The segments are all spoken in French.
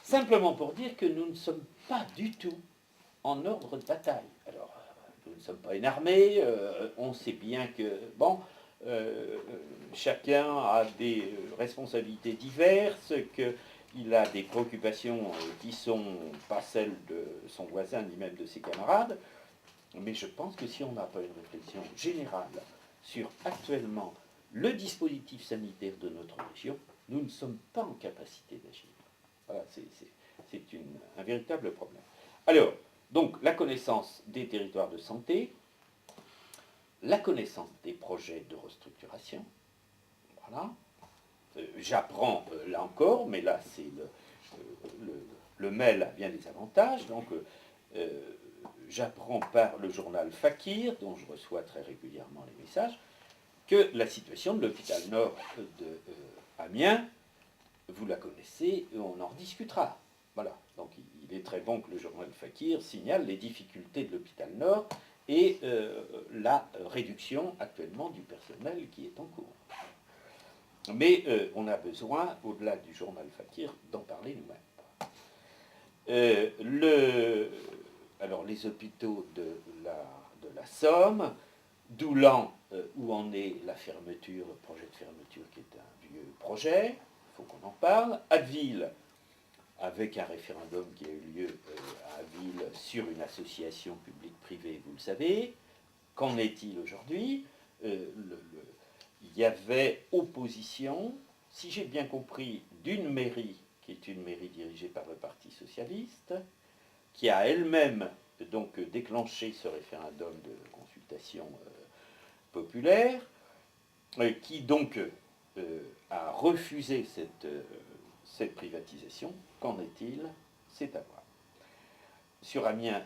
Simplement pour dire que nous ne sommes pas du tout en ordre de bataille. Alors, nous ne sommes pas une armée, on sait bien que, bon, chacun a des responsabilités diverses, qu'il a des préoccupations qui ne sont pas celles de son voisin ni même de ses camarades, mais je pense que si on n'a pas une réflexion générale sur actuellement le dispositif sanitaire de notre région, nous ne sommes pas en capacité d'agir. Voilà, c'est un véritable problème. Alors, donc, la connaissance des territoires de santé, la connaissance des projets de restructuration, voilà. J'apprends, là encore, mais là, c'est le mail a bien des avantages, donc j'apprends par le journal Fakir, dont je reçois très régulièrement les messages, que la situation de l'hôpital Nord de Amiens, vous la connaissez, on en rediscutera. Voilà, donc il est très bon que le journal Fakir signale les difficultés de l'hôpital Nord et la réduction actuellement du personnel qui est en cours. Mais on a besoin, au-delà du journal Fakir, d'en parler nous-mêmes. Alors les hôpitaux de la Somme, Doulan, où en est la fermeture, le projet de fermeture qui est un vieux projet, il faut qu'on en parle. Abbeville, avec un référendum qui a eu lieu à Abbeville sur une association publique-privée, vous le savez. Qu'en est-il aujourd'hui? Il y avait opposition, si j'ai bien compris, d'une mairie, qui est une mairie dirigée par le Parti socialiste, qui a elle-même donc déclenché ce référendum de consultation populaire, qui donc a refusé cette privatisation. Qu'en est-il? C'est à voir. Sur Amiens,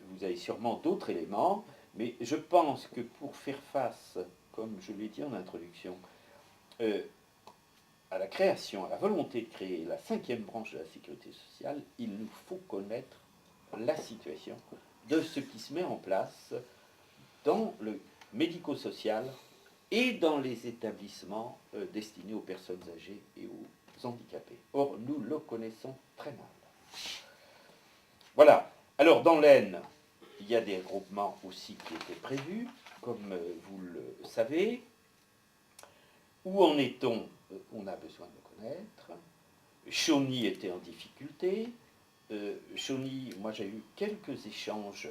vous avez sûrement d'autres éléments, mais je pense que pour faire face, comme je l'ai dit en introduction, à la création, à la volonté de créer la 5e branche de la sécurité sociale, il nous faut connaître la situation de ce qui se met en place dans le médico-social et dans les établissements destinés aux personnes âgées et aux handicapés. Or, nous le connaissons très mal. Voilà. Alors, dans l'Aisne, il y a des regroupements aussi qui étaient prévus, comme vous le savez. Où en est-on? On a besoin de connaître. Chauny était en difficulté. Chauny, moi j'ai eu quelques échanges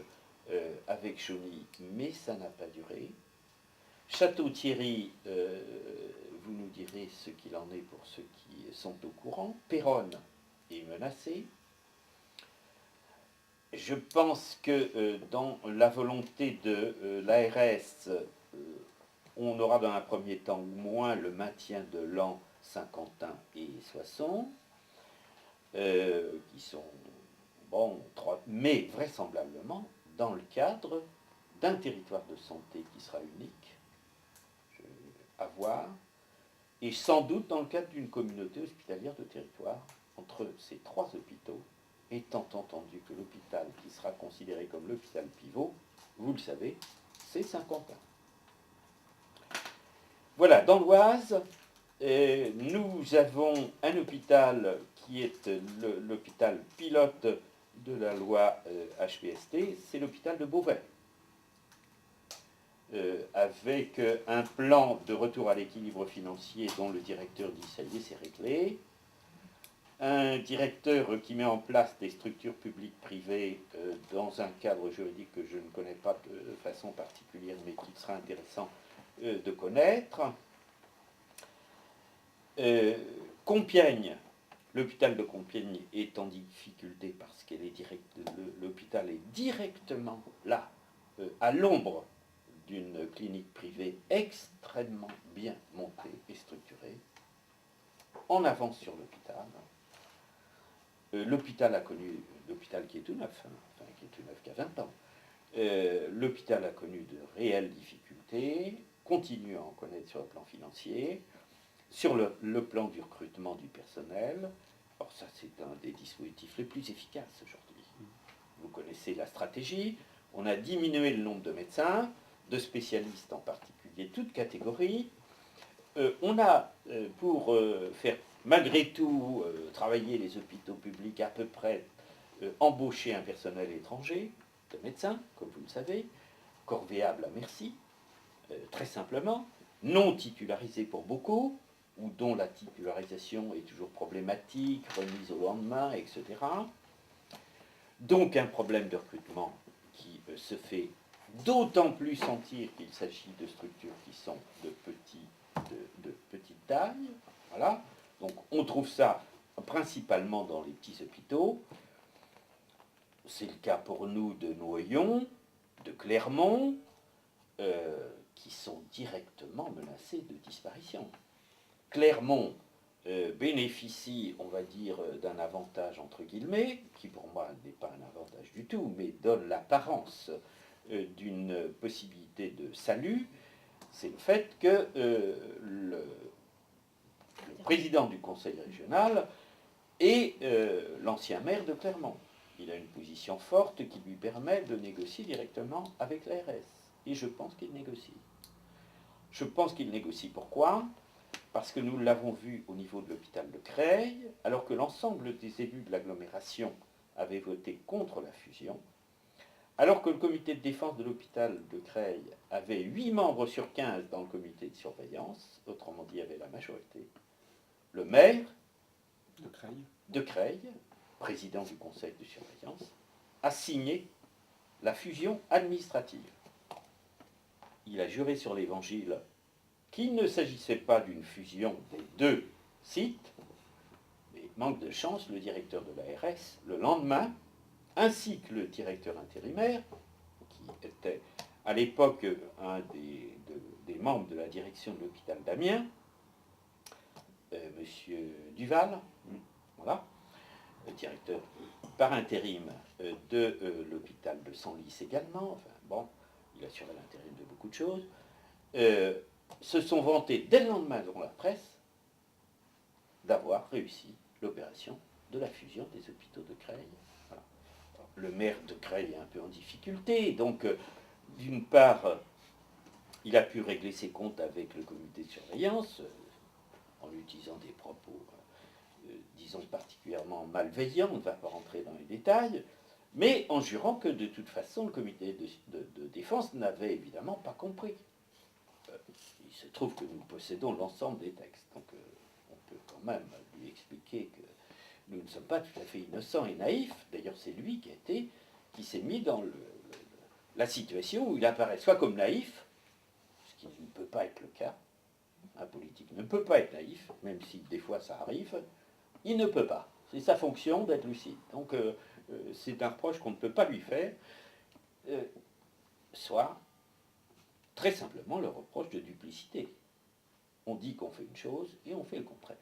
avec Chauny, mais ça n'a pas duré. Château-Thierry, vous nous direz ce qu'il en est pour ceux qui sont au courant. Péronne est menacé. Je pense que dans la volonté de l'ARS, on aura dans un premier temps au moins le maintien de Laon, Saint-Quentin et Soissons, qui sont, bon, mais vraisemblablement dans le cadre d'un territoire de santé qui sera unique, à voir, et sans doute dans le cadre d'une communauté hospitalière de territoire entre ces 3 hôpitaux, étant entendu que l'hôpital qui sera considéré comme l'hôpital pivot, vous le savez, c'est Saint-Quentin. Voilà, dans l'Oise, nous avons un hôpital qui est l'hôpital pilote de la loi HPST, c'est l'hôpital de Beauvais, avec un plan de retour à l'équilibre financier dont le directeur dit ça y est, c'est réglé, un directeur qui met en place des structures publiques-privées dans un cadre juridique que je ne connais pas de façon particulière, mais qui sera intéressant de connaître. Compiègne, l'hôpital de Compiègne est en difficulté parce que l'hôpital est directement là, à l'ombre d'une clinique privée extrêmement bien montée et structurée, en avance sur l'hôpital. L'hôpital a connu, l'hôpital qui est tout neuf, enfin qui est tout neuf qui a 20 ans, l'hôpital a connu de réelles difficultés, continue à en connaître sur le plan financier, sur le plan du recrutement du personnel. Alors ça, c'est un des dispositifs les plus efficaces aujourd'hui. Vous connaissez la stratégie, on a diminué le nombre de médecins, de spécialistes en particulier, toutes catégories. On a, pour faire malgré tout travailler les hôpitaux publics à peu près, embaucher un personnel étranger, de médecins, comme vous le savez, corvéable à merci, très simplement, non titularisé pour beaucoup, ou dont la titularisation est toujours problématique, remise au lendemain, etc. Donc un problème de recrutement qui se fait d'autant plus sentir qu'il s'agit de structures qui sont de petite taille. Voilà. Donc on trouve ça principalement dans les petits hôpitaux. C'est le cas pour nous de Noyon, de Clermont, qui sont directement menacés de disparition. Clermont bénéficie, on va dire, d'un avantage entre guillemets, qui pour moi n'est pas un avantage du tout, mais donne l'apparence d'une possibilité de salut, c'est le fait que le président du conseil régional est l'ancien maire de Clermont. Il a une position forte qui lui permet de négocier directement avec l'ARS. Et je pense qu'il négocie. Je pense qu'il négocie. Pourquoi ? Parce que nous l'avons vu au niveau de l'hôpital de Creil, alors que l'ensemble des élus de l'agglomération avaient voté contre la fusion, alors que le comité de défense de l'hôpital de Creil avait 8 membres sur 15 dans le comité de surveillance, autrement dit, avait la majorité. Le maire de Creil, président du conseil de surveillance, a signé la fusion administrative. Il a juré sur l'évangile qu'il ne s'agissait pas d'une fusion des deux sites, mais manque de chance, le directeur de l'ARS, le lendemain, ainsi que le directeur intérimaire, qui était à l'époque un des membres de la direction de l'hôpital d'Amiens, monsieur Duval, voilà, le directeur par intérim de l'hôpital de Senlis également, enfin bon, il assurait l'intérim de beaucoup de choses, se sont vantés dès le lendemain dans la presse d'avoir réussi l'opération de la fusion des hôpitaux de Creil. Voilà. Le maire de Creil est un peu en difficulté, donc d'une part, il a pu régler ses comptes avec le comité de surveillance en utilisant des propos, disons, particulièrement malveillants, on ne va pas rentrer dans les détails, mais en jurant que de toute façon le comité de défense n'avait évidemment pas compris. Il se trouve que nous possédons l'ensemble des textes, donc on peut quand même lui expliquer que nous ne sommes pas tout à fait innocents et naïfs. D'ailleurs, c'est lui qui s'est mis dans la situation où il apparaît soit comme naïf, ce qui ne peut pas être le cas. Un politique ne peut pas être naïf, même si des fois ça arrive. Il ne peut pas. C'est sa fonction d'être lucide. Donc c'est un reproche qu'on ne peut pas lui faire, soit très simplement le reproche de duplicité. On dit qu'on fait une chose et on fait le contraire.